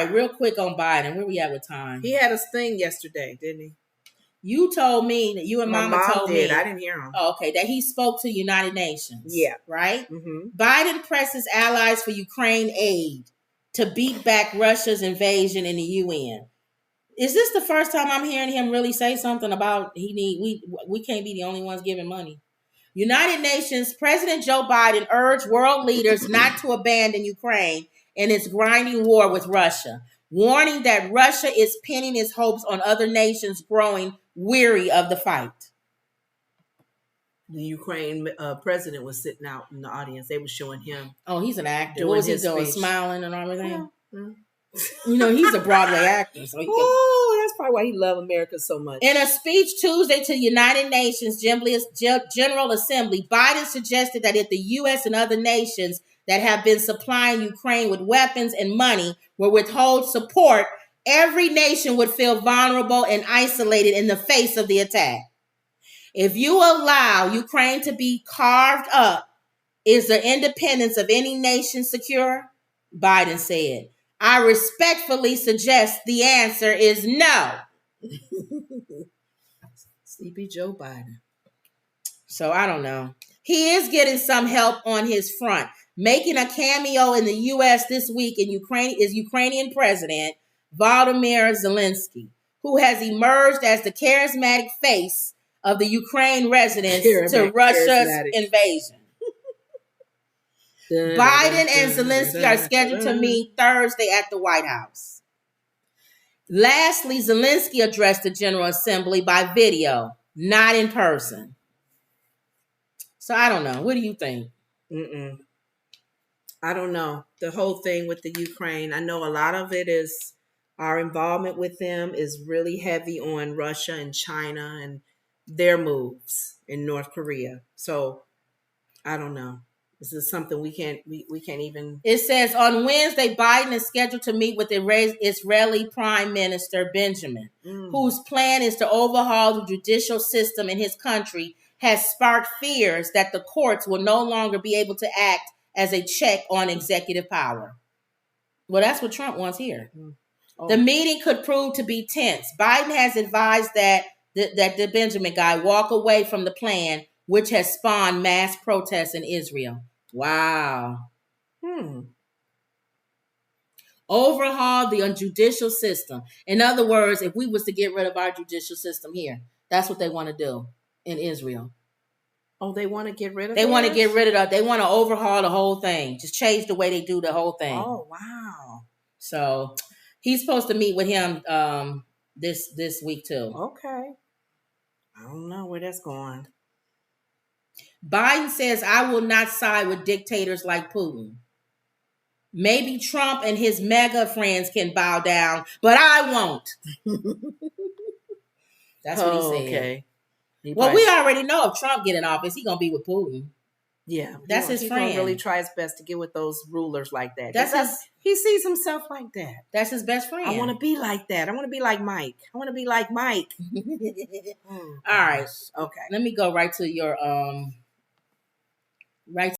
right, real quick on Biden. Where we at with time? He had a thing yesterday, didn't he? You told me that you and My Mama mom told did. me. I didn't hear him. Oh, okay, that he spoke to United Nations. Yeah. Right? Mm-hmm. Biden presses allies for Ukraine aid to beat back Russia's invasion in the UN. Is this the first time I'm hearing him really say something about we can't be the only ones giving money? United Nations President Joe Biden urged world leaders not to abandon Ukraine in its grinding war with Russia, warning that Russia is pinning its hopes on other nations growing weary of the fight. The Ukraine president was sitting out in the audience. They were showing him. Oh, he's an actor. What was he doing? Speech. Smiling and everything? Yeah. You know, he's a Broadway actor. So that's probably why he loved America so much. In a speech Tuesday to the United Nations General Assembly, Biden suggested that if the U.S. and other nations that have been supplying Ukraine with weapons and money will withhold support, every nation would feel vulnerable and isolated in the face of the attack. If you allow Ukraine to be carved up, is the independence of any nation secure? Biden said. I respectfully suggest the answer is no. Sleepy Joe Biden. So I don't know. He is getting some help on his front. Making a cameo in the U.S. this week in Ukraine is Ukrainian President Volodymyr Zelensky, who has emerged as the charismatic face of the Ukraine resistance to Russia's invasion. Biden and Zelensky are scheduled to meet Thursday at the White House. Lastly, Zelensky addressed the General Assembly by video, not in person. So I don't know. What do you think? I don't know. The whole thing with the Ukraine, I know a lot of it is our involvement with them is really heavy on Russia and China and their moves in North Korea. So I don't know. This is something we can't even. It says on Wednesday, Biden is scheduled to meet with Israeli Prime Minister Benjamin, whose plan is to overhaul the judicial system in his country, has sparked fears that the courts will no longer be able to act as a check on executive power. Well, that's what Trump wants here. Oh. The meeting could prove to be tense. Biden has advised that the Benjamin guy walk away from the plan, which has spawned mass protests in Israel. Wow. Overhaul the judicial system. In other words, if we was to get rid of our judicial system here, that's what they want to do in Israel. Oh, they want to get rid of it? They want to get rid of it. They want to overhaul the whole thing. Just change the way they do the whole thing. Oh, wow. So he's supposed to meet with him this week too. Okay. I don't know where that's going. Biden says, I will not side with dictators like Putin. Maybe Trump and his mega friends can bow down, but I won't. That's what he said. Okay. Well, we already know if Trump get in office, he's going to be with Putin. Yeah. That's his friend. He's going to really try his best to get with those rulers like that. That's he sees himself like that. That's his best friend. I want to be like that. I want to be like Mike. I want to be like Mike. All right. Okay. Let me go right to your right